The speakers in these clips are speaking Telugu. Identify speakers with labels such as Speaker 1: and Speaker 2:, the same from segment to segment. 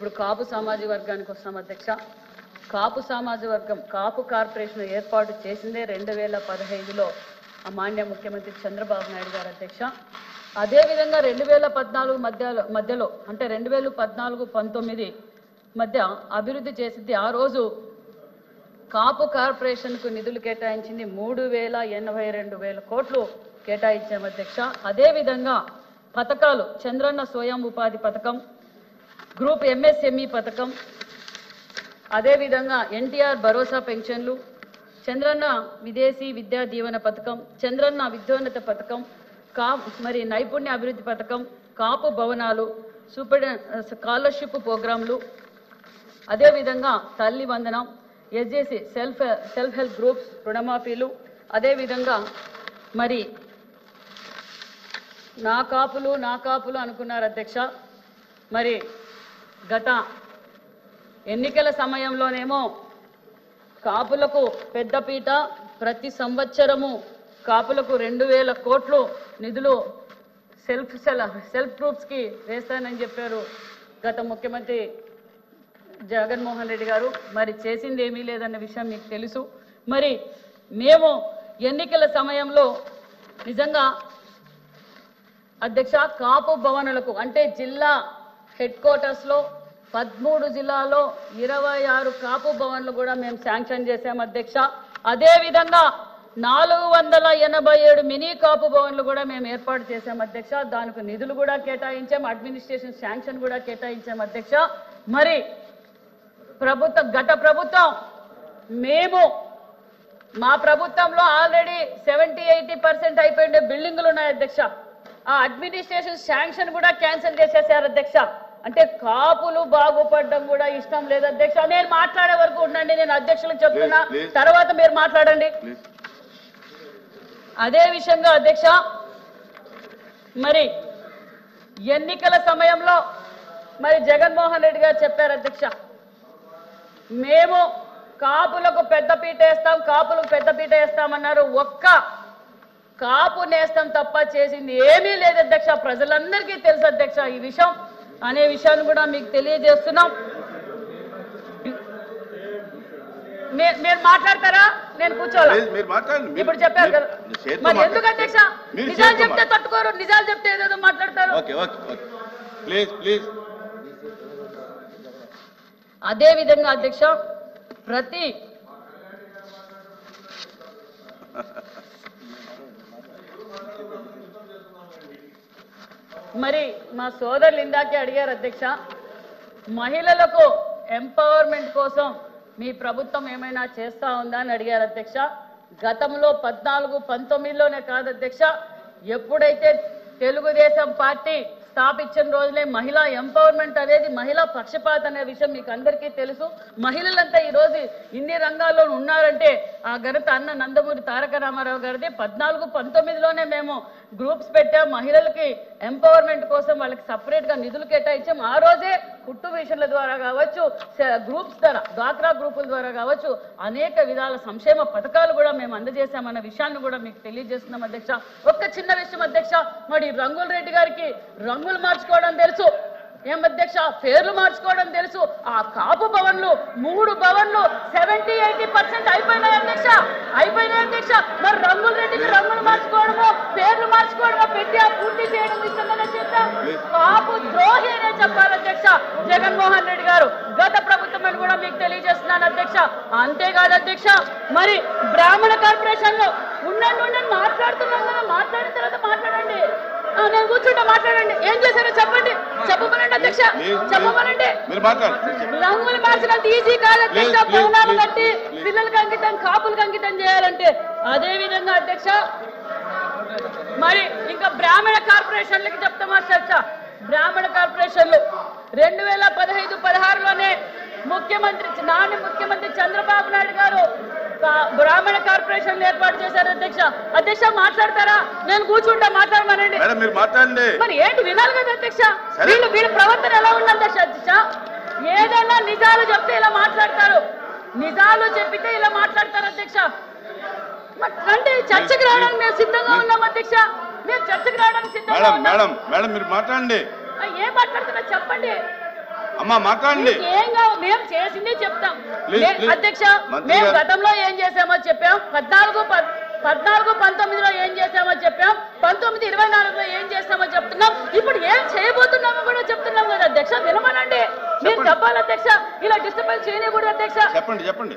Speaker 1: ఇప్పుడు కాపు సామాజిక వర్గానికి వస్తాం అధ్యక్ష. కాపు సామాజిక వర్గం కాపు కార్పొరేషన్ ఏర్పాటు చేసిందే 2015లో మాన్య ముఖ్యమంత్రి చంద్రబాబు నాయుడు గారు అధ్యక్ష. అదేవిధంగా 2014 మధ్యలో అంటే 2014-19 మధ్య అభివృద్ధి చేసింది. ఆ రోజు కాపు కార్పొరేషన్కు నిధులు కేటాయించింది 3,82,000 కోట్లు కేటాయించాం అధ్యక్ష. అదేవిధంగా పథకాలు చంద్రన్న స్వయం ఉపాధి పథకం, గ్రూప్ ఎంఎస్ఎంఈ పథకం, అదేవిధంగా ఎన్టీఆర్ భరోసా పెన్షన్లు, చంద్రన్న విదేశీ విద్యా దీవెన పథకం, చంద్రన్న విద్యోన్నత పథకం, మరి నైపుణ్య అభివృద్ధి పథకం, కాపు భవనాలు, స్కాలర్షిప్ ప్రోగ్రాంలు, అదేవిధంగా తల్లి వందనం, ఎస్జేసి సెల్ఫ్ హెల్ప్ గ్రూప్స్ రుణమాఫీలు, అదేవిధంగా మరి నా కాపులు అనుకున్నారు అధ్యక్ష. మరి గత ఎన్నికల సమయంలోనేమో కాపులకు పెద్దపీట, ప్రతి సంవత్సరము కాపులకు 2,000 కోట్లు నిధులు సెల్ఫ్ గ్రూప్స్కి వేస్తానని చెప్పారు గత ముఖ్యమంత్రి జగన్మోహన్ రెడ్డి గారు. మరి చేసింది ఏమీ లేదన్న విషయం మీకు తెలుసు. మరి మేము ఎన్నికల సమయంలో నిజంగా అధ్యక్ష కాపు భవనాలకు అంటే జిల్లా హెడ్ క్వార్టర్స్లో 13 జిల్లాలో 26 కాపు భవన్లు కూడా మేము శాంక్షన్ చేశాం అధ్యక్ష. అదేవిధంగా 487 మినీ కాపు భవన్లు కూడా మేము ఏర్పాటు చేశాం అధ్యక్ష. దానికి నిధులు కూడా కేటాయించాం, అడ్మినిస్ట్రేషన్ శాంక్షన్ కూడా కేటాయించాం అధ్యక్ష. మరి గత ప్రభుత్వం మా ప్రభుత్వంలో ఆల్రెడీ 70-80% అయిపోయిన బిల్డింగులు ఉన్నాయి అధ్యక్ష. ఆ అడ్మినిస్ట్రేషన్ శాంక్షన్ కూడా క్యాన్సిల్ చేసేసారు అధ్యక్ష. అంటే కాపులు బాగుపడడం కూడా ఇష్టం లేదు అధ్యక్ష. నేను మాట్లాడే వరకు ఉండండి, నేను అధ్యక్షులకు చెప్తున్నా, తర్వాత మీరు మాట్లాడండి. అదే విషయంగా అధ్యక్ష, మరి ఎన్నికల సమయంలో మరి జగన్మోహన్ రెడ్డి గారు చెప్పారు అధ్యక్ష, మేము కాపులకు పెద్దపీట వేస్తామన్నారు. ఒక్క కాపు నేస్తం తప్ప చేసింది ఏమీ లేదు అధ్యక్ష. ప్రజలందరికీ తెలుసు అధ్యక్ష ఈ విషయం అనే విషయాన్ని కూడా మీకు తెలియజేస్తున్నాం. మీరు మాట్లాడతారా? నేను కూర్చోవాలి. ఇప్పుడు చెప్పారు కదా, మరి ఎందుకు అధ్యక్ష నిజాలు చెప్తే తట్టుకోరు, నిజాలు చెప్తే ఏదేదో మాట్లాడతారు. అదే విధంగా అధ్యక్ష మరి మా సోదరులు ఇందాకే అడిగారు అధ్యక్ష, మహిళలకు ఎంపవర్మెంట్ కోసం మీ ప్రభుత్వం ఏమైనా చేస్తా ఉందా అని అడిగారు అధ్యక్ష. గతంలో 14-19లోనే కాదు అధ్యక్ష, ఎప్పుడైతే తెలుగుదేశం పార్టీ స్థాపించిన రోజులే మహిళా ఎంపవర్మెంట్ అనేది, మహిళా పక్షపాత అనే విషయం మీకు అందరికీ తెలుసు. మహిళలంతా ఈరోజు ఇన్ని రంగాల్లో ఉన్నారంటే ఆ ఘనత అన్న నందమూరి తారక రామారావు గారిది. 14-19లోనే మేము గ్రూప్స్ పెట్టాం, మహిళలకి ఎంపవర్మెంట్ కోసం వాళ్ళకి సపరేట్గా నిధులు కేటాయించాం. ఆ రోజే కుట్టు మిషన్ల ద్వారా కావచ్చు, గ్రూప్స్ ద్వారా డ్వాక్రా గ్రూపుల ద్వారా కావచ్చు, అనేక విధాల సంక్షేమ పథకాలు కూడా మేము అందజేశామన్న విషయాన్ని కూడా మీకు తెలియజేస్తున్నాం అధ్యక్ష. ఒక్క చిన్న విషయం అధ్యక్ష, మరి రంగుల రెడ్డి గారికి రంగులు మార్చుకోవడం తెలుసు, ఏం అధ్యక్ష పేర్లు మార్చుకోవడం తెలుసు. ఆ కాపు భవన్లు 3 భవన్లు 70-80% అయిపోయినాయి అధ్యక్ష. మరి రంగుల రెడ్డికి రంగులు మార్చుకోవడమో పేర్లు మార్చుకోవడమో పెట్టి పూర్తి చేయడం ఇష్టమనే చెప్తా కాపు ద్రోహి అనే చెప్పాలి అధ్యక్ష జగన్మోహన్ రెడ్డి గారు. గత ప్రభుత్వం అని కూడా మీకు తెలియజేస్తున్నాను అధ్యక్ష. అంతేకాదు అధ్యక్ష, మరి బ్రాహ్మణ కార్పొరేషన్ లో ఉండండి మాట్లాడుతున్నాం కదా, మాట్లాడిన తర్వాత మాట్లాడండి. నేను కూర్చుంటా, మాట్లాడండి. ఏం చేశారో చెప్పండి, చెప్పమనండి అధ్యక్ష, చెప్పమనండి. రంగులు మార్చినంత ఈజీ కాదు అధ్యక్ష. భవనాలు కట్టి పిల్లలకి అంకితం, కాపులకు అంకితం చేయాలంటే. అదే విధంగా అధ్యక్ష, మరి ఇంకా బ్రాహ్మణ కార్పొరేషన్లకి చెప్తామా అధ్యక్ష, బ్రాహ్మణ కార్పొరేషన్లు 2015-16లోనే ముఖ్యమంత్రి చంద్రబాబు నాయుడు గారు బ్రాహ్మణ కార్పొరేషన్ ఏర్పాటు చేశారు అధ్యక్ష. మాట్లాడతారా? నేను కూర్చుంటా, మాట్లాడమనండి. మరి ఏంటి వినాలి కదా అధ్యక్ష. వీళ్ళ ప్రవర్తన ఎలా ఉండాలి అధ్యక్ష? ఏదైనా నిజాలు చెప్తే ఇలా మాట్లాడతారు, నిజాలు చెప్పితే ఇలా మాట్లాడతారు అధ్యక్ష. అంటే చర్చకు రావడానికి మేము సిద్ధంగా ఉన్నాం అధ్యక్ష. మేము చర్చకు రావడానికి సిద్ధంగా ఉన్నాం.
Speaker 2: మేడం మీరు మాట్లాడండి.
Speaker 1: ఏం మాట్లాడుతున్నా చెప్పండి.
Speaker 2: అమ్మా మాట్లాడండి.
Speaker 1: ఏం కావు, మేము చేసింది చెప్తాం. అధ్యక్ష, మేము గతంలో ఏం చేసామో చెప్పాం. 14-19లో ఏం చేసామో చెప్పాం. 19-24లో ఏం చేస్తామో చెప్తున్నాం. ఇప్పుడు ఏం చేయబోతున్నామో కూడా చెప్తున్నాం కదా అధ్యక్ష. వినమనండి, మీరు చెప్పాలి అధ్యక్ష. ఇలా డిస్టర్బెన్స్ చేయకూడదు అధ్యక్ష.
Speaker 2: చెప్పండి.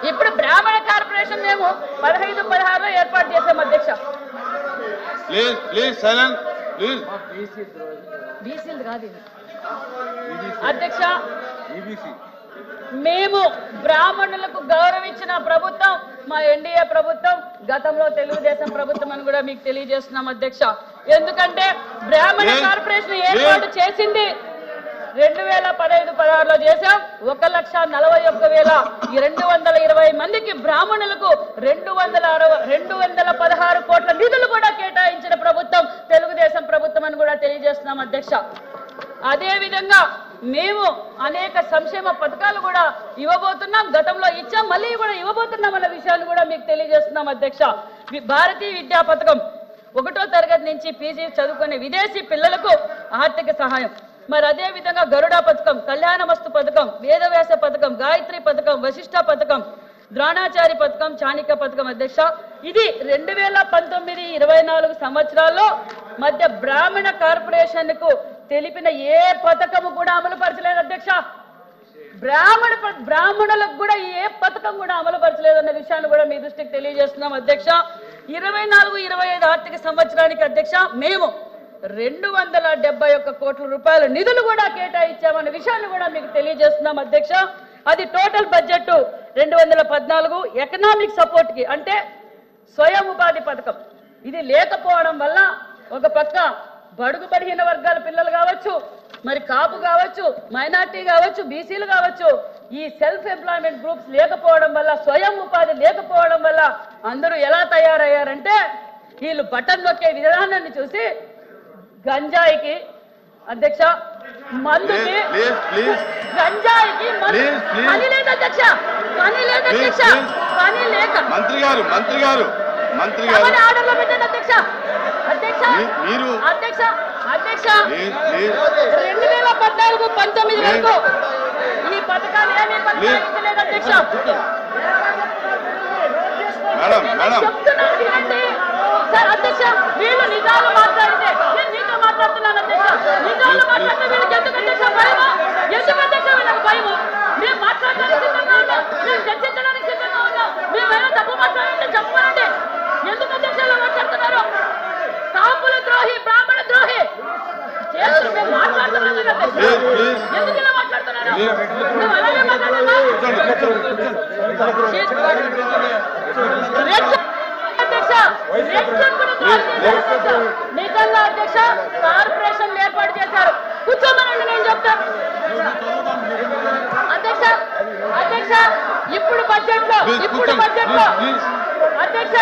Speaker 1: ఇప్పుడు బ్రాహ్మణ కార్పొరేషన్ మేము 15-16లో ఏర్పాటు చేసాం అధ్యక్ష.
Speaker 2: Please silent please.
Speaker 1: బీసీలు కాదు అధ్యక్ష. మేము బ్రాహ్మణులకు గౌరవించిన ప్రభుత్వం మా ఎన్డీఏ ప్రభుత్వం, గతంలో తెలుగుదేశం ప్రభుత్వం అని కూడా మీకు తెలియజేస్తున్నాం అధ్యక్ష. ఎందుకంటే బ్రాహ్మణ కార్పొరేషన్ ఏర్పాటు చేసింది 2015-16లో చేశాం. 1,41,220 మందికి బ్రాహ్మణులకు 216 కోట్ల నిధులు కూడా కేటాయించిన ప్రభుత్వం తెలుగుదేశం ప్రభుత్వం అని కూడా తెలియజేస్తున్నాం అధ్యక్ష. అదే విధంగా మేము అనేక సంక్షేమ పథకాలు కూడా ఇవ్వబోతున్నాం. గతంలో ఇచ్చాం, మళ్ళీ కూడా ఇవ్వబోతున్నాం అన్న విషయాన్ని కూడా మీకు తెలియజేస్తున్నాం అధ్యక్ష. భారతీయ విద్యా పథకం 1వ తరగతి నుంచి పీజీ చదువుకునే విదేశీ పిల్లలకు ఆర్థిక సహాయం. మరి అదే విధంగా గరుడ పథకం, కళ్యాణమస్తు పథకం, వేదవ్యాస పథకం, గాయత్రి పథకం, వశిష్ఠ పథకం, ద్రోణాచారి పథకం, చాణిక్య పథకం అధ్యక్ష. ఇది 2019-24 సంవత్సరాల్లో మధ్య బ్రాహ్మణ కార్పొరేషన్ కు తెలిపిన ఏ పథకము కూడా అమలు పరచలేదు అధ్యక్ష. బ్రాహ్మణులకు కూడా ఏ పథకం కూడా అమలు పరచలేదన్న విషయాన్ని కూడా మీ దృష్టికి తెలియజేస్తున్నాం అధ్యక్ష. 24-25 ఆర్థిక సంవత్సరానికి అధ్యక్ష మేము 271 కోట్ల రూపాయల నిధులు కూడా కేటాయించామన్న విషయాన్ని కూడా మీకు తెలియజేస్తున్నాం అధ్యక్ష. అది టోటల్ బడ్జెట్ 214. ఎకనామిక్ సపోర్ట్ కి అంటే స్వయం ఉపాధి పథకం ఇది లేకపోవడం వల్ల ఒక పక్క బడుగు బలహీన వర్గాల పిల్లలు కావచ్చు, మరి కాపు కావచ్చు, మైనార్టీ కావచ్చు, బీసీలు కావచ్చు, ఈ సెల్ఫ్ ఎంప్లాయ్మెంట్ గ్రూప్స్ లేకపోవడం వల్ల, స్వయం ఉపాధి లేకపోవడం వల్ల అందరూ ఎలా తయారయ్యారంటే వీళ్ళు బటన్ నొక్కే విధానాన్ని చూసి గంజాయికి అధ్యక్ష, మందుకి, గంజాయికి పని లేదు అధ్యక్ష, పని లేదు అధ్యక్ష, పని లేక
Speaker 2: మంత్రి గారు
Speaker 1: ఆర్డర్లో పెట్టండి అధ్యక్ష. అధ్యక్ష 2014-19 వరకు ఈ పథకాలు ఏమీ కొనసాగించలేదు అధ్యక్ష. చెప్తున్నాను వినండి సార్. అధ్యక్ష వీళ్ళు నిజాలు మాట్లాడితే నేను మీతో మాట్లాడుతున్నాను అధ్యక్ష. నిజాలు మాట్లాడితే వీళ్ళకి ఎందుకు అధ్యక్ష భయము? ఎందుకు అధ్యక్ష వీళ్ళకి భయము? మేము మాట్లాడడానికి సిద్ధంగా ఉన్నాం, మేము చర్చించడానికి సిద్ధంగా ఉన్నాం. మేమైనా తప్పు మాట్లాడంటే చెప్పనండి. ఎందుకు అధ్యక్ష ఇలా మాట్లాడుతున్నారు? కాపుల ద్రోహి, బ్రాహ్మణ ద్రోహి చేస్తూ మేము మాట్లాడుతున్నాం కదా అధ్యక్ష. ఎందుకు ఇలా మాట్లాడుతున్నారు? మేము అలాగే మాట్లాడుతున్నాం. నిజంగా అధ్యక్ష కార్పొరేషన్ ఏర్పాటు చేశారు. కూర్చోమనండి, నేను చెప్తాను అధ్యక్ష. ఇప్పుడు బడ్జెట్ లో అధ్యక్ష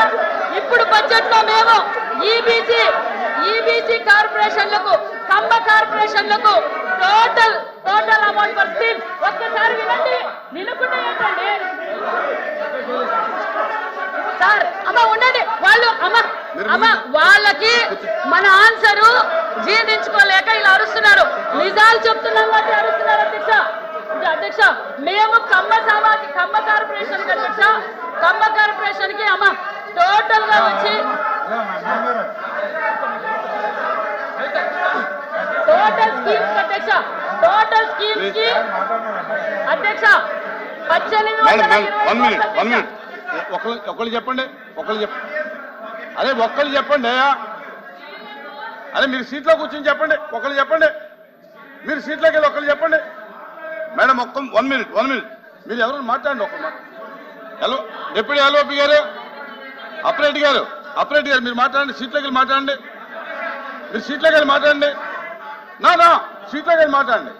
Speaker 1: మేము ఈబీసీ కార్పొరేషన్లకు, కమ్మ కార్పొరేషన్లకు టోటల్ అమౌంట్ ఫర్ స్కీమ్ ఒక్కసారి వినండి. వినకుండా ఏంటండి సార్? అమ్మ ఉండండి, వాళ్ళు వాళ్ళకి మన ఆన్సరు జీర్ణించుకోలేక ఇలా అరుస్తున్నారు. నిజాలు చెప్తున్నాం కాబట్టి అరుస్తున్నారు అధ్యక్ష. అధ్యక్ష మేము కమ్మ కార్పొరేషన్ కి అధ్యక్ష, కమ్మ కార్పొరేషన్ కి అమ్మ టోటల్ గా వచ్చి టోటల్ స్కీమ్స్ అధ్యక్ష, టోటల్ స్కీమ్స్ కి అధ్యక్ష 18
Speaker 2: ఒకళ్ళు చెప్పండి. అరే ఒక్కళ్ళు చెప్పండి. అరే మీరు సీట్లో కూర్చొని చెప్పండి. ఒకళ్ళు చెప్పండి. మీరు సీట్లోకి వెళ్ళి ఒకళ్ళు చెప్పండి. మేడం 1 మినిట్ మీరు ఎవరు మాట్లాడండి. హలో డిప్యూటీ ఎల్ఓపి గారు, అప్రెడ్డి గారు మీరు మాట్లాడండి. సీట్లోకి వెళ్ళి మాట్లాడండి. మీరు సీట్లోకి వెళ్ళి మాట్లాడండి. సీట్లోకి వెళ్ళి మాట్లాడండి.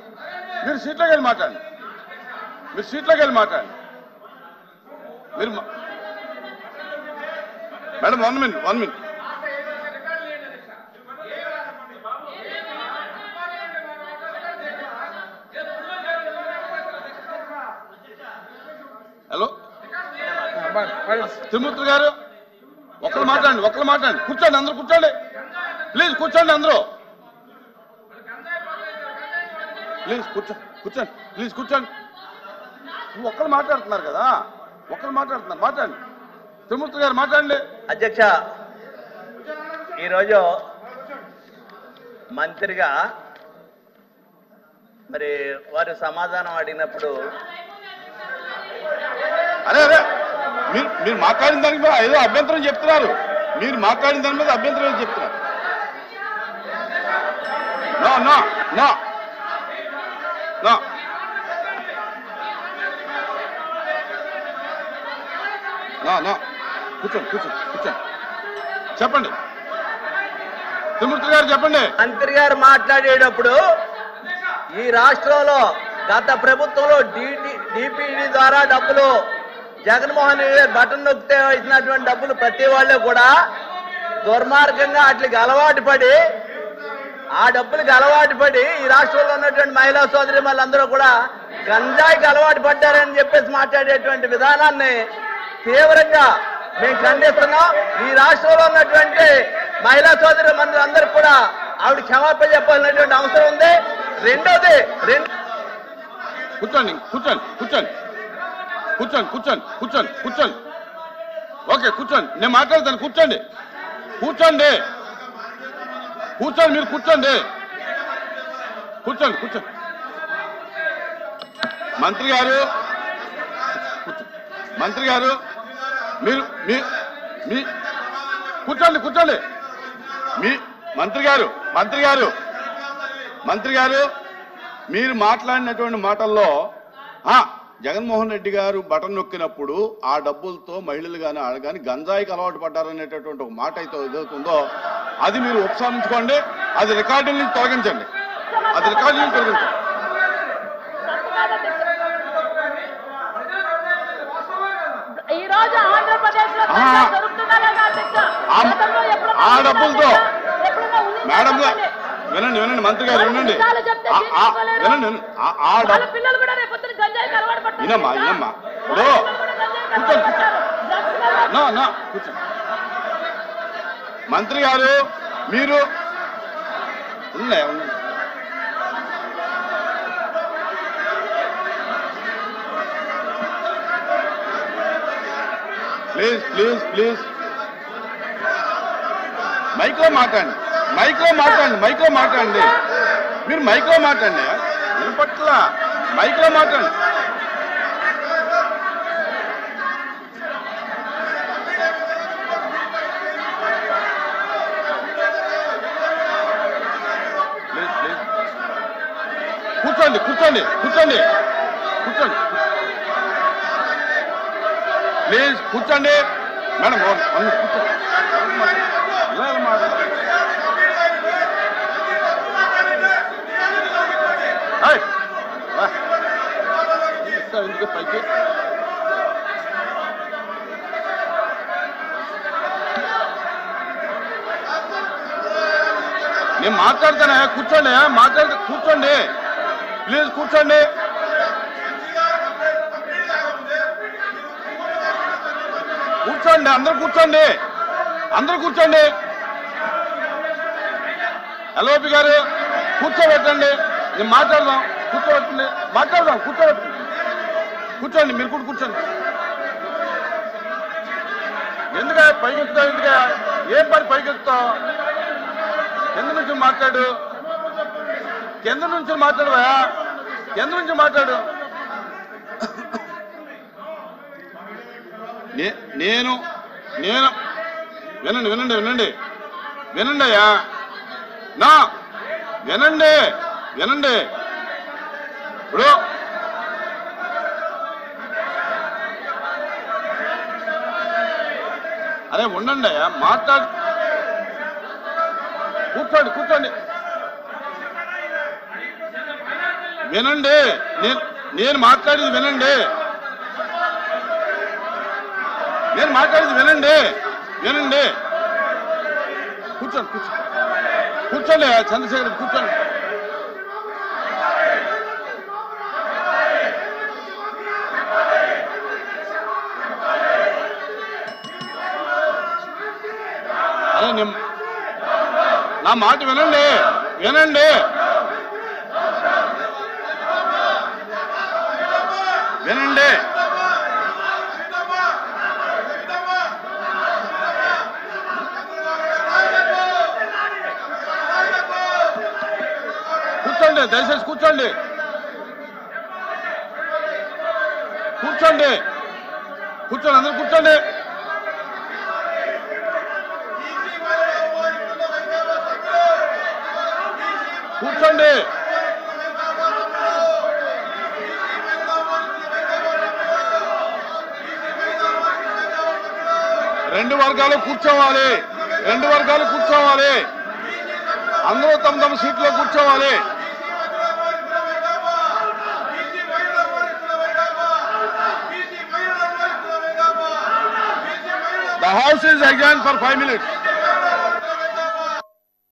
Speaker 2: మీరు సీట్లోకి వెళ్ళి మాట్లాడండి. మీరు మేడం 1 మినిట్ హలో తిరుమూర్తి గారు ఒకళ్ళు మాట్లాడండి. కూర్చోండి, అందరూ కూర్చోండి. ప్లీజ్ కూర్చోండి అందరూ. ప్లీజ్ కూర్చోండి ప్లీజ్ కూర్చోండి. ఒక్కరు మాట్లాడుతున్నారు కదా, ఒక్కరు మాట్లాడుతున్నారు, మాట్లాడండి. త్రిమూర్తి గారు మాట్లాడండి.
Speaker 3: అధ్యక్ష, ఈరోజు మంత్రిగా మరి వారు సమాధానం అడిగినప్పుడు
Speaker 2: అరే మీరు మాట్లాడిన దానికి మీద ఏదో అభ్యంతరం చెప్తున్నారు. మీరు మాట్లాడిన దాని మీద అభ్యంతరం చెప్తున్నారు. No no no no no no కూర్చోండి చెప్పండి. త్రిమూర్తి గారు చెప్పండి.
Speaker 3: మంత్రి గారు మాట్లాడేటప్పుడు ఈ రాష్ట్రంలో గత ప్రభుత్వంలో డిపిడి ద్వారా డబ్బులు జగన్మోహన్ రెడ్డి గారు బటన్ నొక్కితే ఇచ్చినటువంటి డబ్బులు ప్రతి వాళ్ళు కూడా దుర్మార్గంగా వాటికి అలవాటు పడి ఈ రాష్ట్రంలో ఉన్నటువంటి మహిళా సోదరి వాళ్ళందరూ కూడా గంజాయికి అలవాటు పడ్డారని చెప్పేసి మాట్లాడేటువంటి విధానాన్ని తీవ్రంగా మేము ఖండిస్తున్నాం. ఈ రాష్ట్రంలో ఉన్నటువంటి మహిళా సోదరి మందులందరూ కూడా ఆవిడ క్షమాపణ చెప్పాల్సినటువంటి అవసరం ఉంది. రెండోది
Speaker 2: కూర్చోండి. ఓకే కూర్చోండి, నేను మాట్లాడతాను. కూర్చోండి మీరు కూర్చోండి. మంత్రి గారు మీరు కూర్చోండి. మీ మంత్రి గారు మీరు మాట్లాడినటువంటి మాటల్లో జగన్మోహన్ రెడ్డి గారు బటన్ నొక్కినప్పుడు ఆ డబ్బులతో మహిళలు కానీ గంజాయికి అలవాటు పడ్డారనేటటువంటి ఒక మాట అయితే ఏదవుతుందో అది మీరు ఉపసంహరించుకోండి. అది రికార్డుల నుంచి తొలగించండి.
Speaker 1: ఈ రోజు ఆంధ్రప్రదేశ్ లో
Speaker 2: ఆ డబ్బులతో మేడం వినండి మంత్రి గారు వినండి. వినమ్మా మంత్రి గారు మీరు ప్లీజ్ మైక్లో మాట్లాడండి. మీరు మైక్లో మాట్లాడండి. వినపట్ల మైక్లో మాట్లాడండి. కూర్చోండి ప్లీజ్ కూర్చోండి మేడం. ఎందుకు పైకి నేను మాట్లాడతానా? కూర్చోండి ప్లీజ్ కూర్చోండి. అందరూ కూర్చోండి. ఎల్ఓపి గారు కూర్చోబెట్టండి. నేను మాట్లాడదాం. కూర్చోండి మీరు కూడా కూర్చోండి. ఎందుక పైకెత్తుతావు? ఏం పని పైకెత్తుతావు? కింద నుంచి మాట్లాడు. నేను వినండి అయ్యా. వినండి ఇప్పుడు అరే ఉండండి అయ్యా, కూర్చోండి. వినండి, నేను మాట్లాడేది వినండి. కూర్చోండి చంద్రశేఖర్ కూర్చోండి. అదే నా మాట వినండి. వినండి. కూర్చోండి, దయచేసి కూర్చోండి, కూర్చోండి, కూర్చోండి, అందరూ కూర్చోండి. కూర్చోండి. రెండు వర్గాలు కూర్చోవాలి, రెండు వర్గాలు కూర్చోవాలి, అందరూ తమ తమ సీట్లో కూర్చోవాలి. The house is adjourned for 5 minutes.